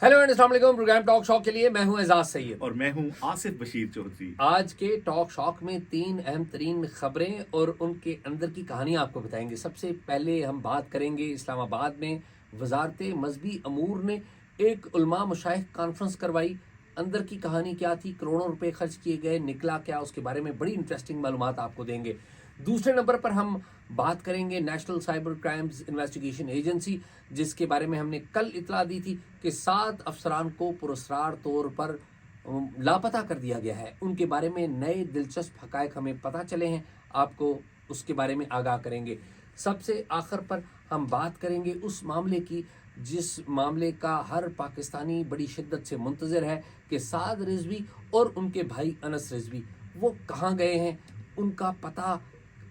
Hello and अस्सलाम वालेकुम। Programme talk shock के लिए मैं हूं एजाज सैयद और मैं हूं आसिफ बशीर चौधरी। आज के टॉक शॉक में 3 अहम तरीन खबरें और उनके अंदर की कहानी आपको बताएंगे। सबसे पहले हम बात करेंगे इस्लामाबाद में वजारत मजहबी अमूर ने एक उलमा मशाइख कॉन्फ्रेंस करवाई। अंदर की कहानी क्या थी, करोड़ों रुपए खर्च किए गए, निकला क्या, उसके बारे में बड़ी इंटरेस्टिंग मालूमात आपको देंगे। दूसरे नंबर पर हम बात करेंगे national cyber crimes investigation agency, जिसके बारे में हमने कल इतला दी थी कि 7 अफसरान को पुरस्कार तौर पर लापता कर दिया गया है। उनके बारे में नए दिलचस्प हकायक हमें पता चले हैं, आपको उसके बारे में आगाह करेंगे। सबसे आखिर पर हम बात करेंगे उस मामले की जिस मामले का हर पाकिस्तानी बड़ी शिद्दत से मुंतज़िर है कि साद रिजवी और उनके भाई अनस रिजवी वो कहाँ गए हैं, उनका पता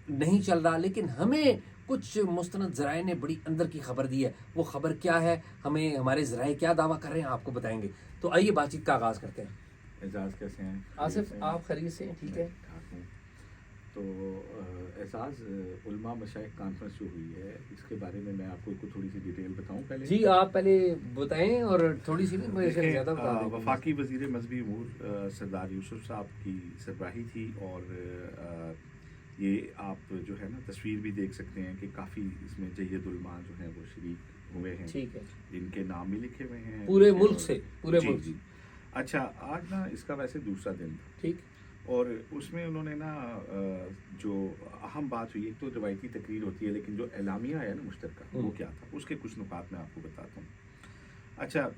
नहीं चल रहा। लेकिन हमें कुछ मुस्तनद ज़राए ने बड़ी अंदर की खबर दी है। वो खबर क्या है, हमें हमारे ज़राए क्या दावा कर रहे हैं, आपको बताएंगे। तो आइए बातचीत का आगाज़ करते हैं। एजाज कैसे हैं? आसिफ, आप खरीद से हैं? ठीक है। ठाक हूँ। तो एजाज उलमा मशाइख कॉन्फ्रेंस जो हुई है इसके बारे में मैं आपको थोड़ी सी डिटेल बताऊं पहले। जी आप पहले बताएं और थोड़ी सी भी मुझे ज़्यादा बता दें। वफाकी वज़ीर मजहबी अमूर सरदार यूसुफ साहब की सरबराही थी और ये आप जो है ना तस्वीर भी देख सकते हैं कि काफ़ी इसमें जय्यद उलमा जो हैं वो शरीक हुए हैं। ठीक है। जिनके नाम भी लिखे हुए हैं पूरे मुल्क से, पूरे जी मुल्क जी। अच्छा, आज ना इसका वैसे दूसरा दिन था। ठीक। और उसमें उन्होंने ना जो अहम बात हुई, एक तो रवायती तकरीर होती है लेकिन जो एलामिया है ना मुश्तरका, वो क्या था, उसके कुछ नुकात मैं आपको बताता हूँ। अच्छा,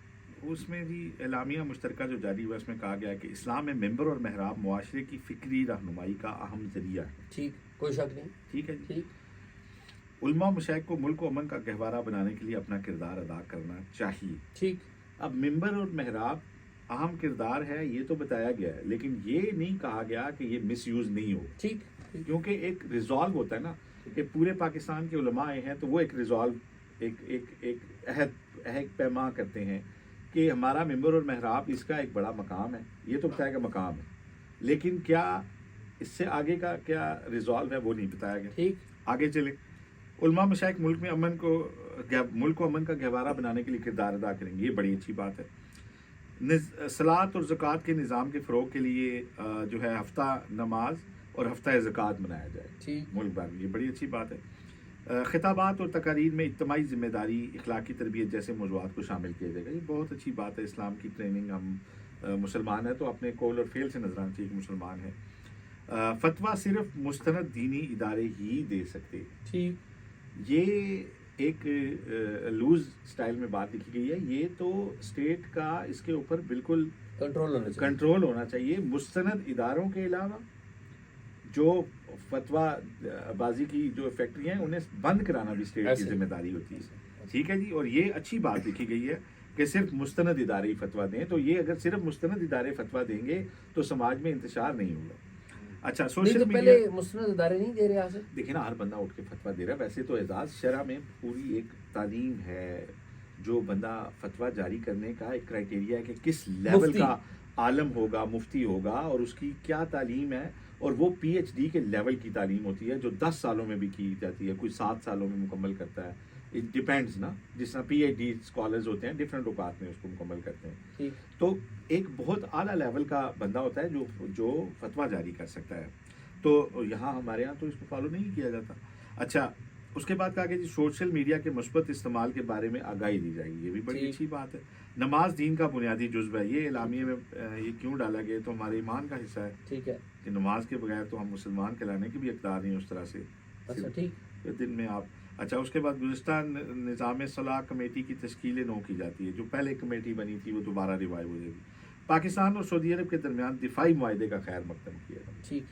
उसमें जी एलामिया मुश्तरका जो जारी हुआ उसमें कहा गया है कि इस्लाम में मेंबर और महराब मुआशरे की फ़िक्री रहनुमाई का अहम ज़रिया है। ठीक, कोई शक नहीं। ठीक है जी। ठीक। उलमा मशाइख को मुल्क अमन का गहवारा बनाने के लिए अपना किरदार अदा करना चाहिए। ठीक। अब मेंबर और महराब अहम किरदार है ये तो बताया गया है, लेकिन ये नहीं कहा गया कि ये मिसयूज़ नहीं हो। ठीक। क्योंकि एक रिजॉल्व होता है ना कि पूरे पाकिस्तान के उलमा आए हैं तो वो एक रिजॉल्व एक एक एक अहद पैमा करते हैं कि हमारा मेंबर और महराब इसका एक बड़ा मकाम है। ये तो बताया गया मकाम है, लेकिन क्या इससे आगे का क्या रिजॉल्व है वो नहीं बताया गया। ठीक। आगे चले, उलमा मशाइख मुल्क में अमन को अमन का गहवारा बनाने के लिए किरदार अदा करेंगे, ये बड़ी अच्छी बात है। सलात और ज़कात के निज़ाम के फ़रोग के लिए जो है हफ्ता नमाज और हफ्ता ज़कात मनाया जाए ठीक। मुल्क भर में, ये बड़ी अच्छी बात है। खिताबात और तकारीर में इज्तिमाई ज़िम्मेदारी, इखलाकी तरबियत जैसे मौज़ूआत को शामिल किया जाएगा, ये बहुत अच्छी बात है। इस्लाम की ट्रेनिंग, हम मुसलमान हैं तो अपने कौल और फ़ेल से नजराना चाहिए कि मुसलमान है। फतवा सिर्फ मुस्तनद दीनी इदारे ही दे सकते। ठीक। ये एक लूज स्टाइल में बात लिखी गई है, ये तो स्टेट का इसके ऊपर बिल्कुल कंट्रोल होना चाहिए। मुस्तनद इदारों के अलावा जो फतवा बाजी की जो फैक्ट्री हैं उन्हें बंद कराना भी स्टेट की जिम्मेदारी होती है। ठीक है जी। और ये अच्छी बात लिखी गई है कि सिर्फ मुस्तनद इदारे ही फतवा दें, तो ये अगर सिर्फ मुस्तनद इदारे फतवा देंगे तो समाज में इंतशार नहीं होगा। अच्छा, सोशल मीडिया पहले मुस्तनद इदारे नहीं दे रहे आसिफ? देखिए ना, हर बंदा उठ के फतवा दे रहा है। वैसे तो एजाज शरा में पूरी एक तालीम है, जो बंदा फतवा जारी करने का एक क्राइटेरिया है कि किस लेवल का आलम होगा, मुफ्ती होगा और उसकी क्या तालीम है, और वो PhD के लेवल की तालीम होती है जो 10 सालों में भी की जाती है, कोई 7 सालों में मुकम्मल करता है। इट डिपेंड्स ना, जिस तरह PhD स्कॉलर्स होते हैं डिफरेंट औकात में उसको मुकम्मल करते हैं। तो एक बहुत आला लेवल का बंदा होता है जो फतवा जारी कर सकता है। तो यहाँ हमारे यहाँ तो इसको फॉलो नहीं किया जाता। अच्छा, उसके बाद कहा कि जी सोशल मीडिया के मुस्बत इस्तेमाल के बारे में आगाही दी जाएगी, ये भी बड़ी अच्छी बात है। नमाज दीन का बुनियादी जुज़्व है, ये एलामिया में ये क्यों डाला गया, तो हमारे ईमान का हिस्सा है। ठीक है कि नमाज के बगैर तो हम मुसलमान कहलाने की भी इक़्तिदार नहीं उस तरह से। अच्छा, ठीक। दिन में आप अच्छा, उसके बाद गुज़िश्ता निज़ाम सलाह कमेटी की तश्कील नौ की जाती है। जो पहले कमेटी बनी थी वो दोबारा रिवाइव हो जाएगी। पाकिस्तान और सऊदी अरब के दरमियान दिफाई मुआहदे का खैर मकदम किया गया। ठीक।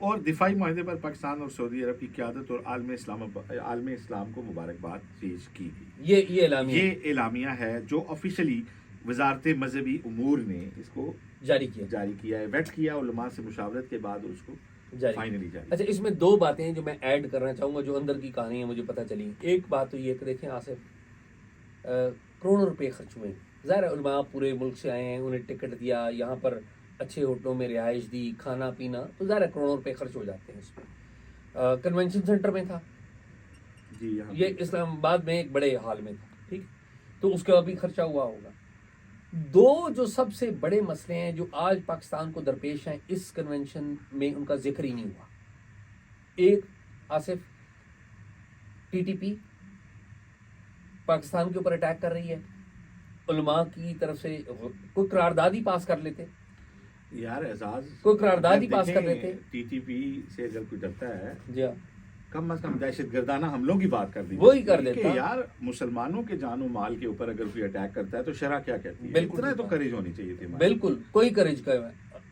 और दिफाई मुआहदे पर पाकिस्तान और सऊदी अरब की क़यादत और आलम इस्लाम को मुबारकबाद पेश की गई। ये एलामिया है जो ऑफिशियली वजारत मजहबी उमूर ने इसको जारी किया है, वेट किया उलमा से मुशावरत के बाद उसको फाइनली जारी। अच्छा, इसमें 2 बातें हैं जो मैं ऐड करना चाहूँगा, जो अंदर की कहानी है मुझे पता चली। एक बात तो ये कि देखें आसिफ, करोड़ों रुपए खर्च हुए। ज़ाहिर है उलमा पूरे मुल्क से आए हैं, उन्हें टिकट दिया, यहाँ पर अच्छे होटलों में रिहाइश दी, खाना पीना, तो ज़ाहिर है करोड़ों रुपए खर्च हो जाते हैं इसमें। कन्वेंशन सेंटर में था जी, ये इस्लामाबाद में एक बड़े हाल में था। ठीक, तो उसका भी खर्चा हुआ होगा। दो जो सबसे बड़े मसले हैं जो आज पाकिस्तान को दरपेश हैं, इस कन्वेंशन में उनका जिक्र ही नहीं हुआ। एक, आसिफ, टीटीपी पाकिस्तान के ऊपर अटैक कर रही है, उलमा की तरफ से कोई करारदाद ही पास कर लेते, यार एजाज, कोई करारदाद ही पास कर लेते। टीटीपी से अगर कोई डरता है, जी हाँ, कम से कम दहशत गर्दाना हमलों की बात कर दी, वो ही कर देता। यार मुसलमानों के जानो माल के ऊपर अगर कोई अटैक करता है तो शरा क्या कहती है? बिल्कुल, इतना तो करेज होनी चाहिए थी। बिल्कुल, कोई करेज का।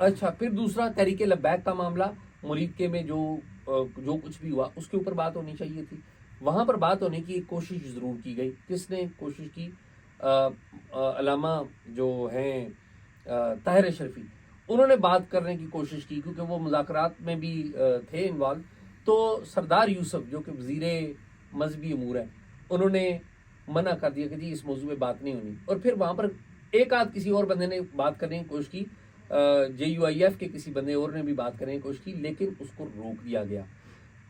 अच्छा, फिर दूसरा, तहरीके लब्बैक का मामला, मुरीद के में जो कुछ भी हुआ उसके ऊपर बात होनी चाहिए थी। वहां पर बात होने की एक कोशिश जरूर की गई। किसने कोशिश की? अलामा जो हैं ताहिर अशरफी, उन्होंने बात करने की कोशिश की, क्योंकि वो मुज़ाकरात में भी थे इन्वॉल्व। तो सरदार यूसुफ जो कि वज़ीरे मजहबी अमूर हैं, उन्होंने मना कर दिया कि जी इस मौजू में बात नहीं होनी। और फिर वहाँ पर एक आध किसी और बंदे ने बात करने की कोशिश की, JUIF के किसी बंदे और ने भी बात करने की कोशिश की, लेकिन उसको रोक दिया गया।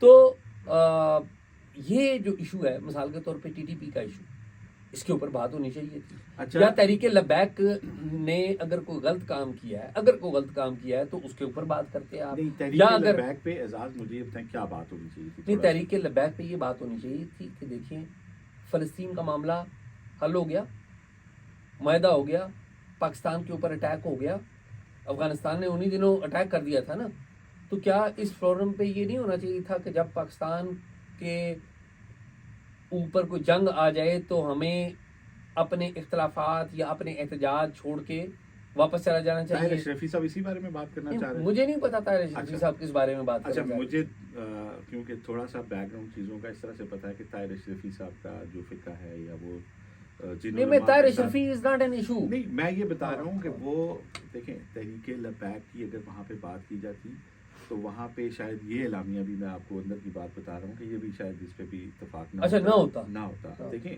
तो ये जो इशू है, मिसाल के तौर पे TTP का इशू, इसके ऊपर बात होनी चाहिए थी। अच्छा, या तहरीके लब्बैक ने अगर कोई गलत काम किया है, तो उसके ऊपर बात करते हैं आप। नहीं, या तहरीके अगर लब्बैक पे एजाज मुझे ये बताएं क्या बात होनी चाहिए थी? नहीं, तहरीके लब्बैक पे ये बात होनी चाहिए थी कि देखिए, फ़लस्तीन का मामला हल हो गया, मुआहदा हो गया, पाकिस्तान के ऊपर अटैक हो गया, अफगानिस्तान ने उन्हीं दिनों अटैक कर दिया था ना। तो क्या इस फोरम पे ये नहीं होना चाहिए था कि जब पाकिस्तान के ऊपर कोई जंग आ जाए तो हमें अपने इख्तलाफात या अपने एहतजाज छोड़ के वापस चला जाना ताहिर चाहिए? अशरफी साहब इसी बारे में बात करना चाह रहे हैं? मुझे नहीं पता ताहिर अशरफी अच्छा। साहब किस बारे में बात अच्छा, करना चाह रहे हैं। मुझे क्योंकि थोड़ा सा बैकग्राउंड चीज़ों का इस तरह से पता है कि ताहिर अशरफी साहब का जो फिक्र है या वो नहीं, मैं Tahir Ashrafi is not an issue. नहीं, मैं ये बता रहा हूँ कि वो देखें, तहरीके लब्बैक की अगर वहाँ पे बात की जाती तो वहाँ पे शायद ये एलामिया भी, मैं आपको अंदर की बात बता रहा हूँ कि ये भी शायद इस पे भी इत्तेफाक अच्छा, ना होता। हाँ। देखें,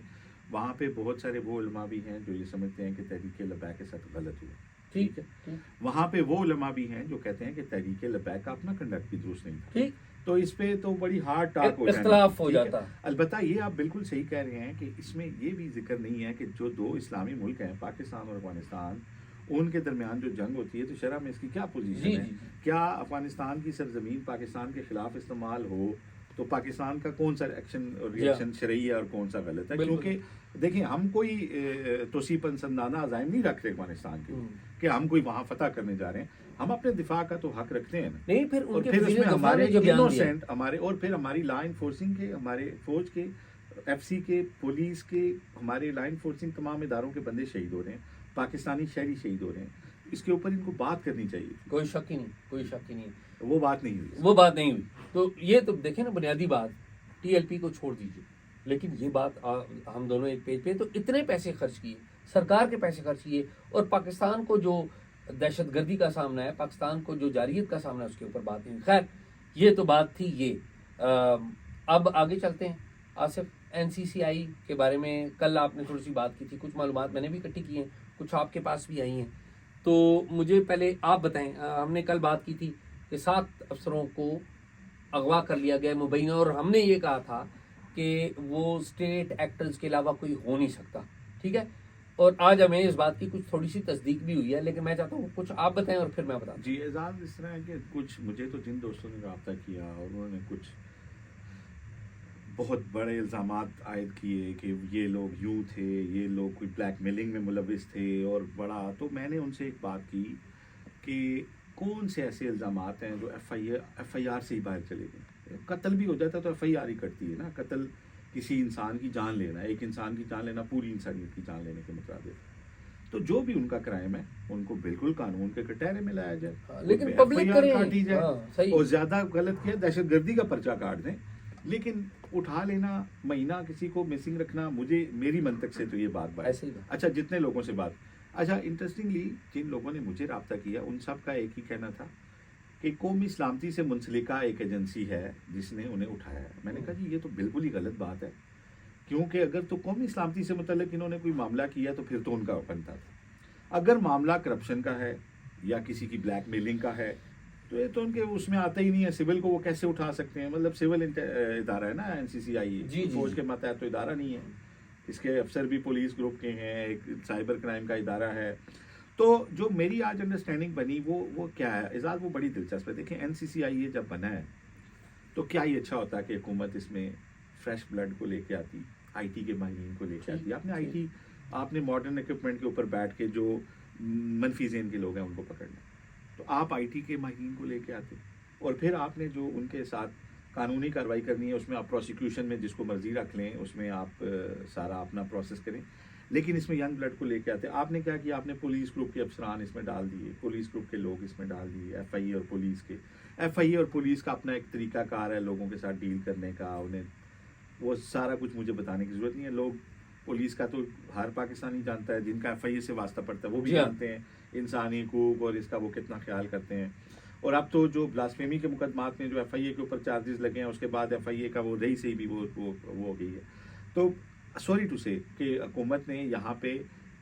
वहाँ पे बहुत सारे वो उलमा भी हैं जो ये समझते हैं कि तहरीके लब्बैक के साथ गलत हुआ, ठीक है। वहाँ पे वो उलमा भी हैं जो कहते हैं कि तहरीके लब्बैक का अपना कंडक्ट भी दुरुस्त नहीं था, ठीक। तो इस पे तो बड़ी हार्ड टाक हो इख्तलाफ हो जाता। अलबत्ता ये आप बिल्कुल सही कह रहे हैं कि इसमें ये भी जिक्र नहीं है कि जो दो इस्लामी मुल्क हैं, पाकिस्तान और अफगानिस्तान, उनके दरमियान जो जंग होती है तो शरह में इसकी क्या पोजीशन है? क्या अफगानिस्तान की सरजमीन पाकिस्तान के खिलाफ इस्तेमाल हो तो पाकिस्तान का कौन सा एक्शन और रिएक्शन शरई है और कौन सा गलत है? क्योंकि देखिए, हम कोई तोसी पंसदाना अज़ाइम नहीं रख रहे अफगानिस्तान के कि हम कोई वहाँ फतह करने जा रहे हैं। हम अपने दिफा का तो हक रखते हैं ना। नहीं, फिर और फिर उसमें हमारे इनोसेंट हमारे, और फिर हमारी लॉ इन्फोर्सिंग के, हमारे फौज के, FC के, पुलिस के, हमारे लॉ इन्फोर्सिंग तमाम इदारों के बंदे शहीद हो रहे हैं, पाकिस्तानी शहरी शहीद हो रहे हैं। इसके ऊपर इनको बात करनी चाहिए। कोई शक ही नहीं। वो बात नहीं हुई। तो ये तो देखें ना, बुनियादी बात, TLP को छोड़ दीजिए, लेकिन ये बात हम दोनों एक पेज पे, तो इतने पैसे खर्च किए, सरकार के पैसे खर्च किए, और पाकिस्तान को जो दहशतगर्दी का सामना है, पाकिस्तान को जो जारियत का सामना है, उसके ऊपर बात नहीं। खैर, ये तो बात थी ये। अब आगे चलते हैं। आसिफ, NCCI के बारे में कल आपने थोड़ी सी बात की थी, कुछ मालूमात मैंने भी इकट्ठी की हैं, कुछ आपके पास भी आई हैं, तो मुझे पहले आप बताएं। हमने कल बात की थी कि 7 अफसरों को अगवा कर लिया गया मुबैना, और हमने ये कहा था कि वो स्टेट एक्टर्स के अलावा कोई हो नहीं सकता, ठीक है। और आज हमें इस बात की कुछ थोड़ी सी तस्दीक भी हुई है, लेकिन मैं चाहता हूँ कुछ आप बताएं और फिर मैं बताऊँ। जी एजाज, इस तरह है कि कुछ मुझे तो जिन दोस्तों ने रब्ता किया और उन्होंने कुछ बहुत बड़े इल्ज़ाम आयद किए कि ये लोग यूं थे, ये लोग कोई ब्लैकमेलिंग में मुलविस थे और बड़ा, तो मैंने उनसे एक बात की कि कौन से ऐसे इल्ज़ाम हैं जो FIR से ही बाहर चले गए। कत्ल भी हो जाता तो FIR ही करती है ना। कत्ल किसी इंसान की जान लेना, एक इंसान की जान लेना पूरी इंसानियत की जान लेने के मुताबिक, तो जो भी उनका क्राइम है उनको बिल्कुल कानून के कटहरे में लाया जाए, लेकिन पब्लिक करे, काटी जाए। सही। और ज्यादा गलत किया दहशतगर्दी का पर्चा काट दें, लेकिन उठा लेना, महीना किसी को मिसिंग रखना, मेरी मंतक से तो ये बात ऐसे ही। अच्छा, जितने लोगों से बात, अच्छा इंटरेस्टिंगली जिन लोगों ने मुझे रब्ता किया उन सब का एक ही कहना था कि कौमी सलामती से मुंसलिका एक एजेंसी है जिसने उन्हें उठाया है। मैंने कहा जी ये तो बिल्कुल ही गलत बात है, क्योंकि अगर तो कौमी सलामती से मुतल्लिक इन्होंने कोई मामला किया तो फिर तो उनका बनता था। अगर मामला करप्शन का है या किसी की ब्लैकमेलिंग का है तो ये तो उनके उसमें आता ही नहीं है। सिविल को वो कैसे उठा सकते हैं? मतलब सिविल इदारा है ना NCCI, फौज के मातहत तो इदारा नहीं है। इसके अफसर भी पुलिस ग्रुप के हैं, एक साइबर क्राइम का इदारा है। तो जो मेरी आज अंडरस्टैंडिंग बनी वो क्या है एजाज, वो बड़ी दिलचस्प है। देखें NCCIA जब बना है तो क्या ही अच्छा होता है कि हुकूमत इसमें फ्रेश ब्लड को लेके आती, IT के माहिरीन को लेके आती। आपने मॉडर्न इक्विपमेंट के ऊपर बैठ के जो मनफी ज़हन के लोग हैं उनको पकड़ना, तो आप IT के माहिरीन को लेके आते, और फिर आपने जो उनके साथ कानूनी कार्रवाई करनी है उसमें आप प्रोसिक्यूशन में जिसको मर्जी रख लें, उसमें आप सारा अपना प्रोसेस करें, लेकिन इसमें यंग ब्लड को लेके आते। आपने क्या किया, आपने पुलिस ग्रुप के अफसरान इसमें डाल दिए, पुलिस ग्रुप के लोग इसमें डाल दिए, FIA और पुलिस के। FIA और पुलिस का अपना एक तरीकाकार है लोगों के साथ डील करने का, उन्हें वो सारा कुछ मुझे बताने की ज़रूरत नहीं है। लोग पुलिस का तो हर पाकिस्तानी जानता है, जिनका FIA से वास्ता पड़ता है वो भी जानते हैं इंसानी हकूक और इसका वो कितना ख्याल करते हैं। और अब तो जो ब्लास्फेमी के मुकदमात में जो FIA के ऊपर चार्जेस लगे हैं, उसके बाद FIA का वो रही से भी वो हो गई है। तो सॉरी टू से कि हुकूमत ने यहाँ पे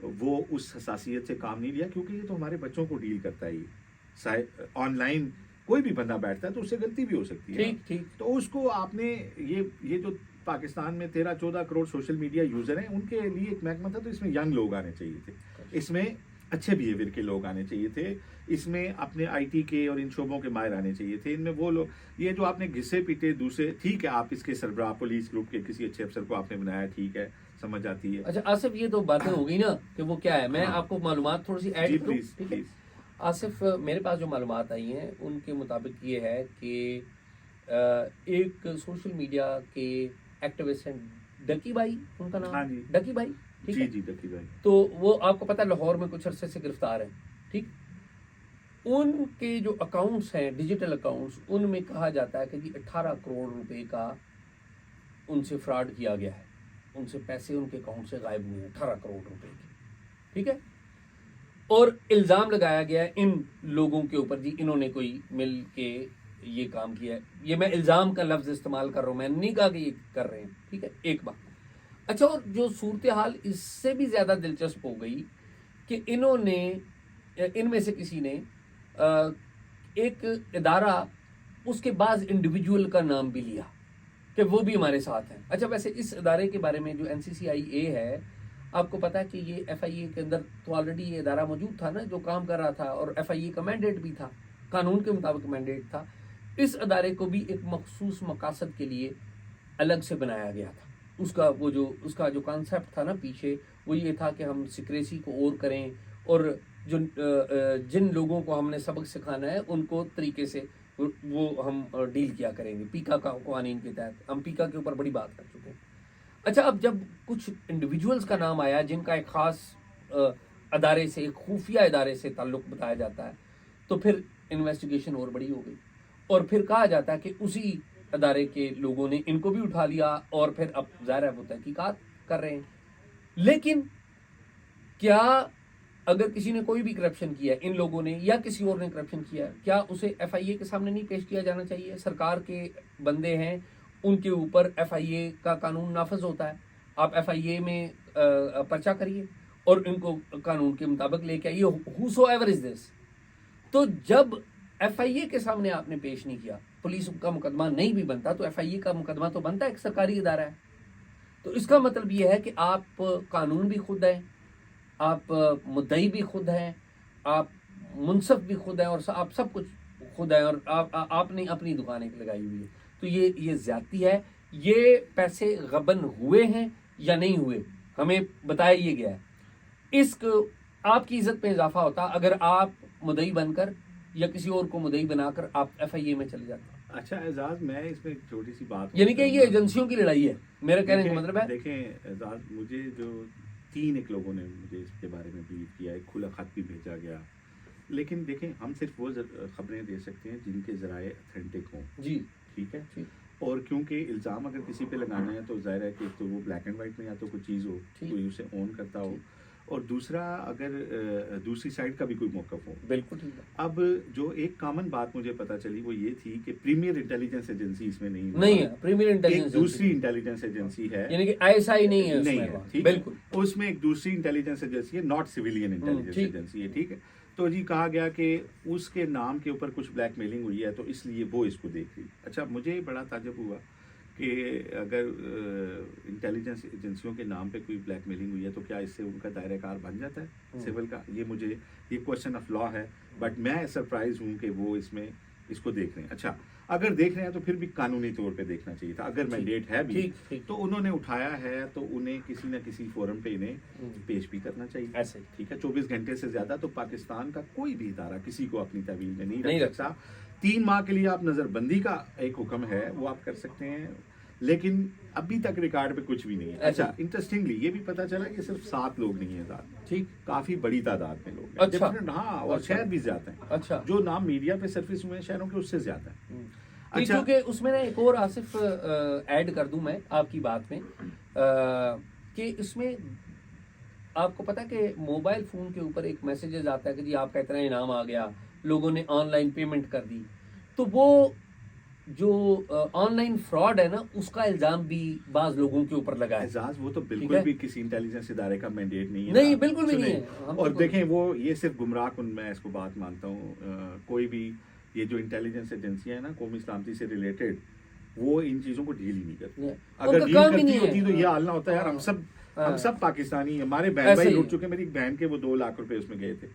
वो उस हसासियत से काम नहीं लिया, क्योंकि ये तो हमारे बच्चों को डील करता है। ये ऑनलाइन कोई भी बंदा बैठता है तो उससे गलती भी हो सकती है। ठीक। तो उसको आपने ये जो पाकिस्तान में 13-14 करोड़ सोशल मीडिया यूज़र हैं, उनके लिए एक महकमा था, तो इसमें यंग लोग आने चाहिए थे, इसमें अच्छे बिहेवियर के लोग आने चाहिए थे, इसमें अपने IT के और इन शोबों के माहिर आने चाहिए थे। इनमें वो लोग, ये जो आपने घिसे पीटे दूसरे, ठीक है आप इसके सरबराह पुलिस ग्रुप के किसी अच्छे अफसर को आपने बनाया, ठीक है, समझ आती है। अच्छा आसिफ, ये तो बातें हो गई ना कि वो क्या है, मैं आपको मालूमात थोड़ी सी ऐड करूं, ठीक है? आसिफ, मेरे पास जो मालूमात आई हैं उनके मुताबिक ये है कि एक सोशल मीडिया के एक्टिविस्ट हैं डकी भाई, उनका नाम? हाँ जी, डकी भाई, ठीक है जी डकी भाई। तो वो आपको पता है लाहौर में कुछ अरसे से गिरफ्तार हैं, ठीक? उनके जो अकाउंट्स हैं, डिजिटल अकाउंट्स, उनमें कहा जाता है कि 18 करोड़ रुपए का उनसे फ्रॉड किया गया है, उनसे पैसे उनके अकाउंट से गायब हुए हैं 18 करोड़ रुपए के, ठीक है? और इल्ज़ाम लगाया गया है इन लोगों के ऊपर, जी इन्होंने कोई मिल के ये काम किया है। ये मैं इल्ज़ाम का लफ्ज़ इस्तेमाल कर रहा हूँ, मैंने नहीं कहा कि ये कर रहे हैं, ठीक है? एक बात। अच्छा, और जो सूरत हाल इससे भी ज़्यादा दिलचस्प हो गई कि इन्होंने, इनमें से किसी ने एक इदारा, उसके बाद इंडिविजुअल का नाम भी लिया कि वो भी हमारे साथ हैं। अच्छा, वैसे इस इदारे के बारे में जो NCCIA है, आपको पता है कि ये FIA के अंदर तो ऑलरेडी ये इदारा मौजूद था ना, जो काम कर रहा था, और FIA का मैंडेट भी था, कानून के मुताबिक मैंडेट था। इस अदारे को भी एक मखसूस मकासद के लिए अलग से बनाया गया था। उसका जो कॉन्सेप्ट था ना पीछे, वो ये था कि हम सिक्रेसी को और करें, और जो जिन लोगों को हमने सबक सिखाना है उनको तरीके से वो हम डील किया करेंगे। पीका का कानून के तहत, हम पीका के ऊपर बड़ी बात कर चुके हैं। अच्छा, अब जब कुछ इंडिविजुअल्स का नाम आया जिनका एक ख़ास अदारे से, एक खुफिया इदारे से ताल्लुक़ बताया जाता है, तो फिर इन्वेस्टिगेशन और बड़ी हो गई, और फिर कहा जाता है कि उसी अदारे के लोगों ने इनको भी उठा लिया, और फिर अब ज़ाहिर है वो तहकीकात कर रहे हैं। लेकिन क्या अगर किसी ने कोई भी करप्शन किया है, इन लोगों ने या किसी और ने करप्शन किया है, क्या उसे FIA के सामने नहीं पेश किया जाना चाहिए? सरकार के बंदे हैं, उनके ऊपर FIA का कानून नाफज होता है। आप FIA में पर्चा करिए और इनको कानून के मुताबिक लेके आइए, हूसोएवर इज दिस। तो जब FIA के सामने आपने पेश नहीं किया, पुलिस का मुकदमा नहीं भी बनता, तो FIA का मुकदमा तो बनता है, एक सरकारी इदारा है। तो इसका मतलब ये है कि आप कानून भी खुद हैं, आप मुद्दई भी खुद हैं, आप मुनसफ भी खुद हैं, और आप सब कुछ खुद हैं, और आपने अपनी दुकान एक लगाई हुई है। तो ये ज्यादती है। ये पैसे गबन हुए हैं या नहीं हुए, हमें बताया ये गया है। आपकी इज्जत में इजाफा होता अगर आप मुद्दई बनकर या किसी और को मुद्दई बनाकर आप FIA में चले जाते। अच्छा एजाज, मैं इसमें एक छोटी सी बात, यानी कि ये एजेंसियों की लड़ाई है, मेरा कहने का मतलब है। देखें एजाज, मुझे जो 3 एक लोगों ने मुझे इसके बारे में ब्रीफ किया, एक खुला खत भी भेजा गया, लेकिन देखें हम सिर्फ वो खबरें दे सकते हैं जिनके ज़राए ऑथेंटिक हों। जी, ठीक है। और क्योंकि इल्ज़ाम अगर किसी पे लगाना है तो जाहिर है कि तो वो ब्लैक एंड वाइट में या तो कोई चीज़ हो, कोई उसे ओन करता हो, और दूसरा अगर दूसरी साइड का भी कोई मौक़िफ़ हो। बिल्कुल ठीक है। अब जो एक कॉमन बात मुझे पता चली वो ये थी कि प्रीमियर इंटेलिजेंस एजेंसी इसमें नहीं है। प्रीमियर इंटेलिजेंस एक दूसरी इंटेलिजेंस एजेंसी है, यानी कि ISI नहीं है ठीक है, बिल्कुल। उसमें एक दूसरी इंटेलिजेंस एजेंसी है, नॉट सिविलियन इंटेलिजेंस एजेंसी है, ठीक है। तो जी कहा गया कि उसके नाम के ऊपर कुछ ब्लैकमेलिंग हुई है, तो इसलिए वो इसको देख रही। अच्छा, मुझे बड़ा ताज्जुब हुआ कि अगर इंटेलिजेंस एजेंसियों के नाम पे कोई ब्लैकमेलिंग हुई है तो क्या इससे उनका दायरा कार बन जाता है सिविल का? ये क्वेश्चन ऑफ लॉ है, बट मैं सरप्राइज हूँ कि वो इसको देख रहे हैं। अच्छा, अगर देख रहे हैं तो फिर भी कानूनी तौर पे देखना चाहिए था। अगर मैंडेट है भी ठीक। तो उन्होंने उठाया है तो उन्हें किसी न किसी फोरम पे इन्हें पेश भी करना चाहिए। ऐसे ठीक है, 24 घंटे से ज्यादा तो पाकिस्तान का कोई भी इदारा किसी को अपनी तहवील में नहीं नहीं रख सकता। 3 माह के लिए आप नजरबंदी का एक हुक्म है वो आप कर सकते हैं, लेकिन अभी तक रिकॉर्ड पे कुछ भी नहीं है। अच्छा, इंटरेस्टिंगली ये भी पता चला कि सिर्फ 7 लोग नहीं है साथ, ठीक, काफी बड़ी तादाद में लोग हैं। अच्छा। Different, हाँ, और शहर भी ज्यादा है। अच्छा, जो नाम मीडिया पे सरफेस हुए हैं शहरों के उससे ज्यादा है। अच्छा, क्योंकि उसमें ना एक और आसिफ ऐड कर दूं मैं आपकी बात में कि इसमें आपको पता है कि मोबाइल फोन के ऊपर एक मैसेजेस आता है कि जी आपका इतना इनाम आ गया, लोगों ने ऑनलाइन पेमेंट कर दी, तो वो जो ऑनलाइन फ्रॉड है ना उसका इल्जाम भी बाज लोगों के ऊपर लगा है। एजाज, वो तो बिल्कुल भी किसी इंटेलिजेंस इदारे का मैंडेट नहीं है। नहीं, बिल्कुल भी नहीं है। और देखें, वो ये सिर्फ गुमराह कुन, मैं इसको बात मानता हूँ, कोई भी ये जो इंटेलिजेंस एजेंसियां है ना कौमी सलामती से रिलेटेड, वो इन चीजों को डील ही नहीं करती। अगर डील करती होती तो ये हाल ना होता है यार। हम सब पाकिस्तानी, हमारे बहन भाई लूट चुके। मेरी बहन के वो 2 लाख रुपए उसमें गए थे।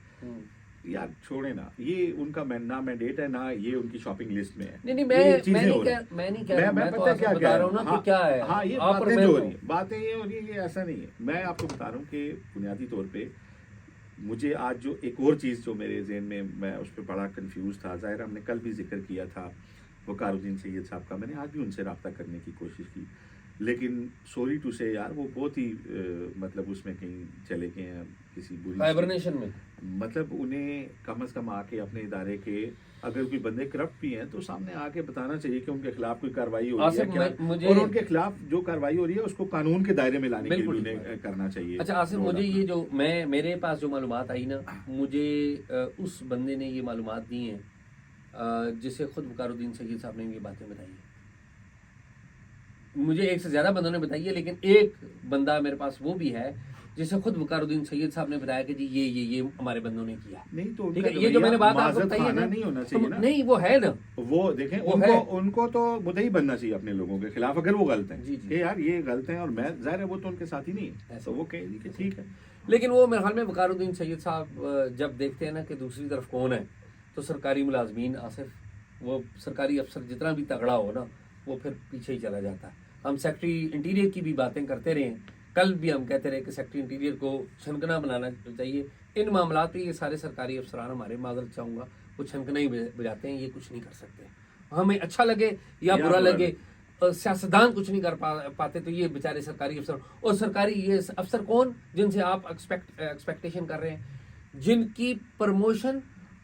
यार छोड़े ना, ये उनका ना मैंडेट है ना ये उनकी शॉपिंग लिस्ट में है। नहीं, मैं नहीं कह रहा, मैं पता क्या बता रहा हूँ ना कि क्या है। हाँ, ये बातें जो हो रही है, बातें ये हो रही है, ये ऐसा नहीं है। मैं आपको बता रहा हूँ कि बुनियादी तौर पे मुझे आज जो एक और चीज़ जो मेरे जहन में, मैं उस पर बड़ा कंफ्यूज था। ज़ाहिर हमने कल भी जिक्र किया था वकारुद्दीन सैयद साहब का, मैंने आज भी उनसे रब्ता करने की कोशिश की, लेकिन सॉरी टू से यार वो बहुत ही मतलब उसमें कहीं चले गए हैं किसी बुरी हाइबरनेशन में। मतलब उन्हें कम से कम आके अपने इदारे के अगर कोई बंदे करप्ट भी हैं तो सामने आके बताना चाहिए कि उनके खिलाफ कोई कार्रवाई हो रही है क्या, और उनके खिलाफ जो कार्रवाई हो रही है उसको कानून के दायरे में लाने के लिए उन्हें करना चाहिए। अच्छा आसिफ, मुझे ये जो मेरे पास जो मालूमात आई ना, मुझे उस बंदे ने ये मालूमात दी हैं जिसे खुद वकारुद्दीन सैयद साहब ने ये बातें बताई हैं। मुझे एक से ज्यादा बंदों ने बताई है, लेकिन एक बंदा मेरे पास वो भी है जिसे खुद वकारुद्दीन सैयद साहब ने बताया कि जी ये हमारे बंदों ने किया। नहीं तो ठीक है, ये जो मैंने बात आपको बताई है ना, नहीं होना चाहिए ना। नहीं, वो है ना, वो देखें, उनको तो मुद्दई बनना चाहिए अपने लोगों के खिलाफ अगर वो गलत हैं कि यार ये गलत हैं, और मैं जाहिर है वो तो उनके साथ ही नहीं है, तो वो कहेंगे कि ठीक है। लेकिन वो मेरे ख्याल में वकारुद्दीन सैयद साहब जब देखते हैं ना कि दूसरी तरफ कौन है, तो सरकारी मुलाजमीन आसिफ, वो सरकारी अफसर जितना भी तगड़ा हो ना, वो फिर पीछे ही चला जाता है। हम सेक्रेटरी इंटीरियर की भी बातें करते रहे, कल भी हम कहते रहे कि सेक्रेटरी इंटीरियर को छनकना बनाना चाहिए। इन मामलों पे ये सारे सरकारी अफसरान हमारे, माजरत चाहूँगा, वो छनकना ही बजाते हैं, ये कुछ नहीं कर सकते। हमें अच्छा लगे या बुरा लगे, सियासतदान कुछ नहीं कर पाते, तो ये बेचारे सरकारी अफसर, और सरकारी ये अफसर कौन जिनसे आप एक्सपेक्टेशन कर रहे हैं, जिनकी प्रमोशन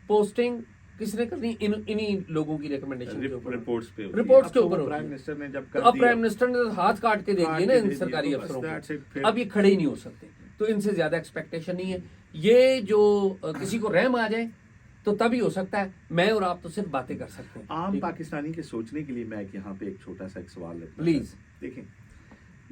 पोस्टिंग किसने करनी, इन्हीं लोगों की रिकमेंडेशन के ऊपर, रिपोर्ट्स के ऊपर। प्राइम मिनिस्टर ने जब अब प्राइम मिनिस्टर ने हाथ काट के दे दिए ना इन सरकारी अफसरों को, अब ये खड़े ही नहीं हो सकते, तो इनसे ज्यादा एक्सपेक्टेशन नहीं है। ये जो किसी को रहम आ जाए तो तभी हो सकता है, मैं और आप तो सिर्फ बातें कर सकते हैं। आम पाकिस्तानी के सोचने के लिए मैं यहाँ पे एक छोटा सा एक सवाल लेता हूं। प्लीज देखें,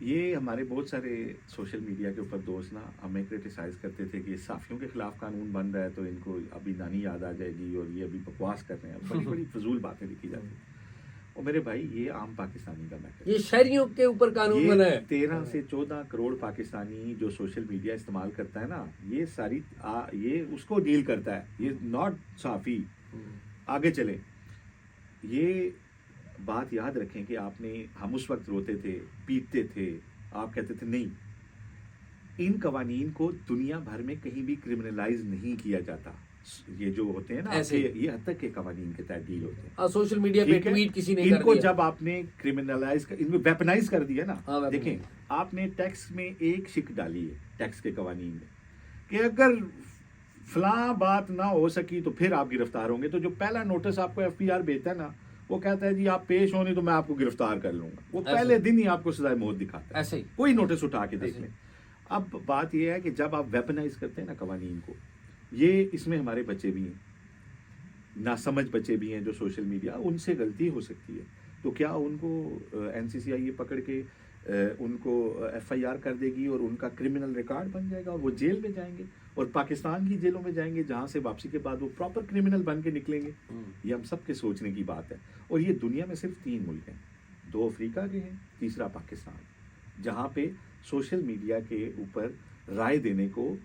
ये हमारे बहुत सारे सोशल मीडिया के ऊपर दोस्त ना हमें क्रिटिसाइज करते थे कि साफियों के खिलाफ कानून बन रहा है तो इनको अभी नानी याद आ जाएगी और ये अभी बकवास कर रहे हैं, बड़ी बड़ी फजूल बातें लिखी जाती हैं। और मेरे भाई, ये आम पाकिस्तानी का मैटर, ये शहरियों के ऊपर कानून बना है। 13 से 14 करोड़ पाकिस्तानी जो सोशल मीडिया इस्तेमाल करता है ना, ये सारी ये उसको डील करता है, ये नॉट साफी। आगे चले, ये बात याद रखें कि हम उस वक्त रोते थे, पीटते थे, आप कहते थे नहीं, इन कवानीन को दुनिया भर में कहीं भी क्रिमिनलाइज नहीं किया जाता। ये जो होते हैं ना, ये हद तक के कवानीन के तहत डील होते हैं। सोशल मीडिया पे ट्वीट किसी ने इनको जब आपने क्रिमिनलाइज इनको वेपनाइज कर दिया ना, देखें, आपने टैक्स में एक शिक डाली है टैक्स के कवानीन में कि अगर फलां बात ना हो सकी तो फिर आप गिरफ्तार होंगे। तो जो पहला नोटिस आपको FPR भेजता है ना, वो कहता है जी आप पेश हो नहीं तो मैं आपको गिरफ्तार कर लूंगा। वो पहले दिन ही आपको सजाए मौत दिखाता है, ऐसे ही कोई नोटिस उठा के देख लें। अब बात यह है कि जब आप वेपनाइज करते हैं ना कवानीन को, ये इसमें हमारे बच्चे भी हैं, नासमझ बच्चे भी हैं जो सोशल मीडिया, उनसे गलती हो सकती है, तो क्या उनको NCCI ये पकड़ के उनको FIR कर देगी और उनका क्रिमिनल रिकॉर्ड बन जाएगा और वो जेल में जाएंगे और पाकिस्तान की जेलों में जाएंगे जहां से वापसी के बाद वो प्रॉपर क्रिमिनल बन के निकलेंगे? ये हम सब के सोचने की बात है। और ये दुनिया में सिर्फ 3 मुल्क हैं 2 अफ्रीका के हैं, तीसरा पाकिस्तान, जहाँ पे सोशल मीडिया के ऊपर राय देने को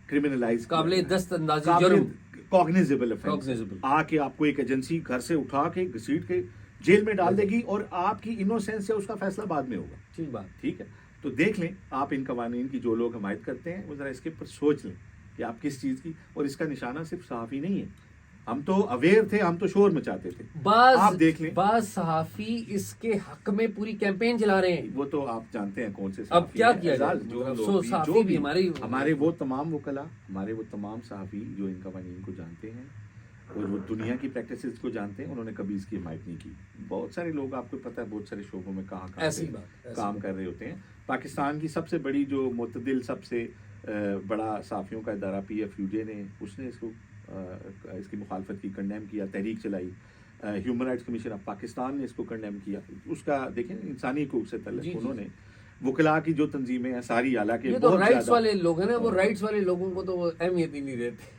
क्रिमिनलाइज काबिले दस्तअंदाजी जुर्म, कॉग्निजेबल ऑफेंस, Cognizable। आके आपको एक एजेंसी घर से उठा के घसीट के जेल में डाल देगी और आपकी इनोसेंस से उसका फैसला बाद में होगा। ठीक बात। ठीक है, तो देख लें आप इन कवानीन की, जो लोग हमायत करते हैं वो जरा इसके ऊपर सोच लें कि आप किस चीज़ की, और इसका निशाना सिर्फ सहाफ़ी नहीं है। हम तो अवेयर थे, हम तो शोर मचाते थे, आप देख लें। बाज सहाफी इसके हक में पूरी कैंपेन चला रहे हैं। वो तो आप जानते हैं कौन से अब सहाफ़ी क्या हैं। किया जाए, जो मतलब लोग सो भी- सहाफ़ी जो भी हमारे वो तमाम वकला, हमारे वो तमाम सहाफ़ी जो इन कवानीन को जानते हैं और वो दुनिया की प्रैक्टिसेस को जानते हैं, उन्होंने कभी इसकी हिमायत नहीं की। बहुत सारे लोग, आपको पता है, बहुत सारे शोबों में कहाँ ऐसी बात, ऐसी काम बात। कर रहे होते हैं। पाकिस्तान की सबसे बड़ी जो मुतदिल, सबसे बड़ा सहाफ़ियों का इदारा PFUJ ने, उसने इसको इसकी मुखालफत की, कंडेम किया, तहरीक चलाई। Human rights commission of Pakistan ने इसको कंडेम किया। उसका देखें, इंसानी हकूक़ से जी, तल्लुक़, जी। उन्होंने वकला की जो तंजीमें हैं सारी, हालांकि ये तो बहुत राइट्स ज़्यादा वाले लोग हैं ना, वो राइट्स वाले लोगों को तो वो अहमियत ही नहीं देते।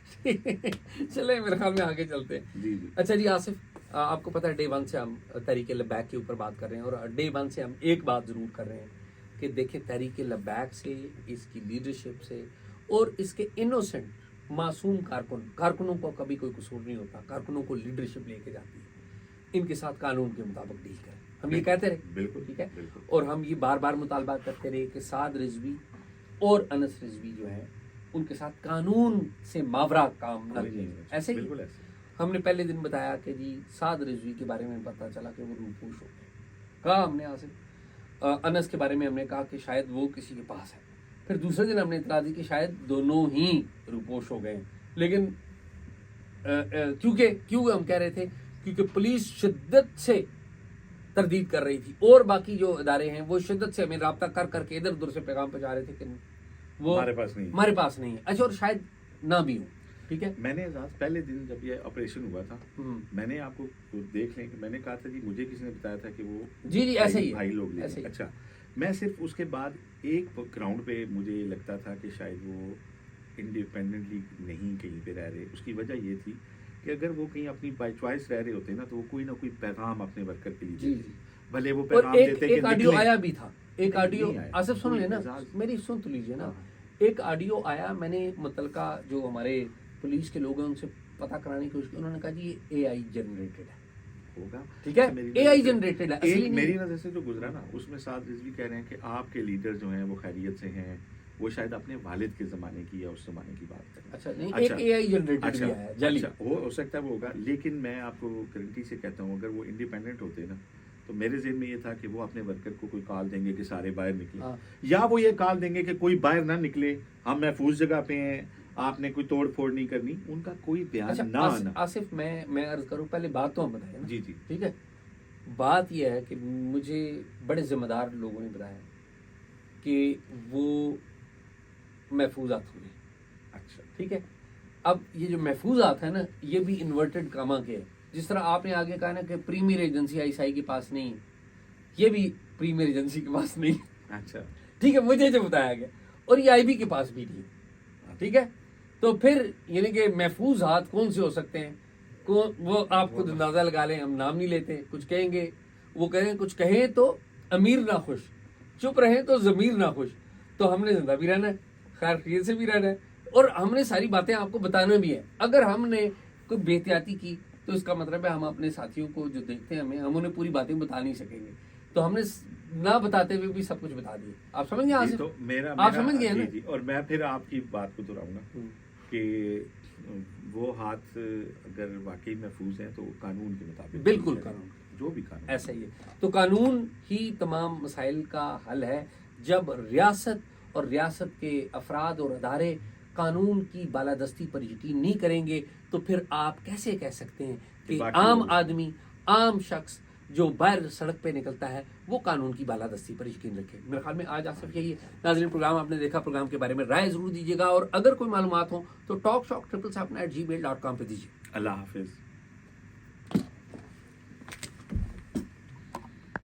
चले मेरे ख्याल में आगे चलते हैं। जी जी अच्छा जी आसिफ, आपको पता है डे 1 से हम तहरीक लबैक के ऊपर बात कर रहे हैं, और डे 1 से हम एक बात ज़रूर कर रहे हैं कि देखिए, तहरीक लबैक से, इसकी लीडरशिप से और इसके इनोसेंट मासूम कारकुनों को कभी कोई कसूर नहीं होता। कारकुनों को लीडरशिप लेके जाती है, इनके साथ कानून के मुताबिक डील करें। हम ये कहते रहे, बिल्कुल, ठीक है, बिल्कुल। और हम ये बार बार मुतालबा करते रहे कि साद रिजवी और अनस रिजवी जो है, उनके साथ कानून से मावरा काम न किया जाए। ऐसे ही बिल्कुल ऐसे। हमने पहले दिन बताया कि जी साद रिजवी के बारे में पता चला कि वो रूपोश हो गए। कहा हमने आसिफ, अनस के बारे में हमने कहा कि शायद वो किसी के पास है। फिर दूसरे दिन हमने इतला दी कि शायद दोनों ही रूपोश हो गए। लेकिन क्यों हम कह रहे थे, क्योंकि पुलिस शिद्दत से तरदीद कर रही थी और बाकी जो इदारे हैं वो शिद्दत से हमें रब्ता कर करके इधर उधर से पैगाम पहुंचा रहे थे कि वो हमारे पास नहीं है। अच्छा, और शायद ना भी हो। ठीक है, मैंने एजाज पहले दिन जब ये ऑपरेशन हुआ था, मैंने आपको देख लें कि मैंने कहा था जी, मुझे किसी ने बताया था कि वो जी ऐसे ही भाई लोग ऐसे ही। अच्छा, मैं सिर्फ उसके बाद एक ग्राउंड पे मुझे लगता था कि शायद वो इंडिपेंडेंटली नहीं कहीं पे रह रहे। उसकी वजह ये थी कि अगर वो कहीं अपनी बाय चॉइस रह रहे होते ना, तो वो कोई ना कोई पैगाम अपने वर्कर के लिए देते। भले वो और पैगाम देते एक ऑडियो आया भी था, एक नहीं, ऑडियो नहीं आया। आसिफ सुन कोई लेना, एजाज- मेरी सुन तो लीजिए ना। हाँ। एक ऑडियो आया, मैंने मुतलका जो हमारे पुलिस के लोग हैं उनसे पता कराने की कोशिश की। उन्होंने कहा जी ये AI जनरेटेड है। होगा, ठीक है, अच्छा, मेरी AI नज़र से- जनरेटेड है, असली एक नहीं मेरी है। नज़र से जो गुजरा ना, उसमें साद रिजवी कह रहे हैं कि आपके लीडर जो हैं वो खैरियत से हैं, वो शायद अपने वालिद के ज़माने की या उस ज़माने की बात करें। अच्छा नहीं, अच्छा, एक AI जनरेटेड अच्छा, भी आया है, जाली। अच्छा, हो सकता है वो होगा, लेकिन मैं आपको गारंटी से कहता हूँ, अगर वो इंडिपेंडेंट होते ना, तो मेरे ज़हन में ये था कि वो अपने वर्कर को कोई कॉल देंगे कि सारे बाहर निकले, हाँ। या वो ये कॉल देंगे कि कोई बाहर ना निकले, हम महफूज जगह पे हैं, आपने कोई तोड़ फोड़ नहीं करनी। उनका कोई बयान अच्छा ना आना। आसिफ, मैं अर्ज करूँ, पहले बात तो हम बताए ना। जी जी ठीक है, बात यह है कि मुझे बड़े जिम्मेदार लोगों ने बताया कि वो महफूजात हुए। अच्छा, ठीक है, अब ये जो महफूजात है ना, ये भी इन्वर्टेड कामा के है। जिस तरह आपने आगे कहा ना कि प्रीमियर एजेंसी ISI के पास नहीं है, ये भी प्रीमियर एजेंसी के पास नहीं है। अच्छा, ठीक है, मुझे जो बताया गया, और ये IB के पास भी नहीं है। ठीक है, तो फिर यानी कि महफूज हाथ कौन से हो सकते हैं? वो आप खुद अंदाजा लगा लें, हम नाम नहीं लेते। कुछ कहेंगे, वो कहें, कुछ कहें तो अमीर ना खुश, चुप रहे तो जमीर ना खुश। तो हमने जिंदा भी रहना है, खैर खैरियत से भी रहना है, और हमने सारी बातें आपको बताना भी है। अगर हमने कोई बेहतियाती की तो इसका मतलब है हम अपने साथियों को जो देखते हैं हम उन्हें पूरी बातें बता नहीं सकेंगे। तो हमने ना बताते हुए भी सब कुछ बता दिए। आप समझ गए जी, आसिफ? तो मेरा आप समझ गए जी ना? जी, और मैं फिर आपकी बात को दोहराऊंगा कि वो हाथ अगर वाकई महफूज हैं तो कानून के मुताबिक बिल्कुल ठीक है। कानून, जो भी कानून ऐसा ही है। तो कानून ही तमाम मसाइल का हल है। जब रियासत और रियासत के अफराद और अदारे कानून की बालादस्ती पर यकीन नहीं करेंगे, तो फिर आप कैसे कह सकते हैं कि बाकी आम लोग- आदमी, आम शख्स जो बाहर सड़क पे निकलता है वो कानून की बालादस्ती पर यकीन रखे? मेरे ख्याल में आज आसिफ यही है। नाज़रीन, प्रोग्राम आपने देखा, प्रोग्राम के बारे में राय जरूर दीजिएगा, और अगर कोई मालूमात हो तो talkshop777@gmail.com पे दीजिए। अल्लाह हाफिज।